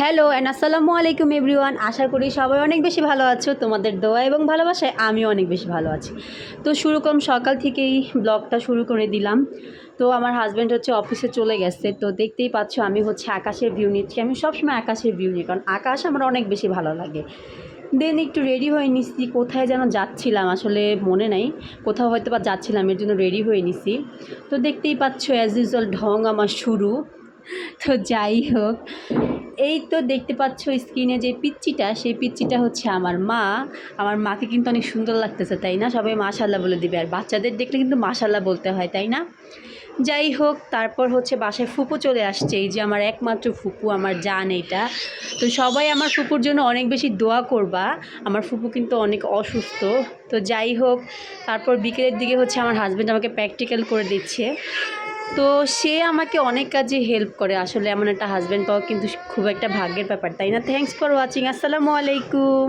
Hello and আসসালামু আলাইকুম everyone. আশা করি সবাই অনেক বেশি ভালো আছো। তোমাদের দোয়া এবং ভালোবাসায় আমিও অনেক বেশি ভালো আছি। তো শুরু করলাম সকাল থেকেই ব্লগটা শুরু করে দিলাম। তো আমার হাজব্যান্ড হচ্ছে অফিসে চলে গেছে, তো দেখতেই পাচ্ছ আমি হচ্ছে আকাশের ভিউ নিচ্ছি। আমি সবসময় আকাশের ভিউ নিই, কারণ আকাশ আমার অনেক বেশি ভালো লাগে। দেন একটু রেডি হয়ে নিচ্ছি, কোথায় যেন যাচ্ছিলাম আসলে মনে নাই, কোথাও হয়তো বা যাচ্ছিলাম, এর জন্য রেডি হয়ে নিছি। তো দেখতেই পাচ্ছ অ্যাজ ইউজুয়াল ঢং আমার শুরু। তো যাই হোক, এই তো দেখতে পাচ্ছ স্ক্রিনে যে পিচ্চিটা, সেই পিচ্চিটা হচ্ছে আমার মা। আমার মাকে কিন্তু অনেক সুন্দর লাগতেছে, তাই না? সবাই মাশাল্লাহ বলে দিবে, আর বাচ্চাদের দেখলে কিন্তু মাশাল্লাহ বলতে হয়, তাই না? যাই হোক, তারপর হচ্ছে বাসায় ফুপু চলে আসছে। এই যে আমার একমাত্র ফুপু, আমার জান এইটা। তো সবাই আমার ফুপুর জন্য অনেক বেশি দোয়া করবা। আমার ফুপু কিন্তু অনেক অসুস্থ। তো যাই হোক, তারপর বিকেলের দিকে হচ্ছে আমার হাজব্যান্ড আমাকে প্র্যাকটিক্যাল করে দিচ্ছে। তো সে আমাকে অনেক কাজে হেল্প করে। আসলে এমন একটা হাজব্যান্ড পাওয়া কিন্তু খুব একটা ভাগ্যের ব্যাপার, তাই না? Thanks for watching. আসসালামু আলাইকুম।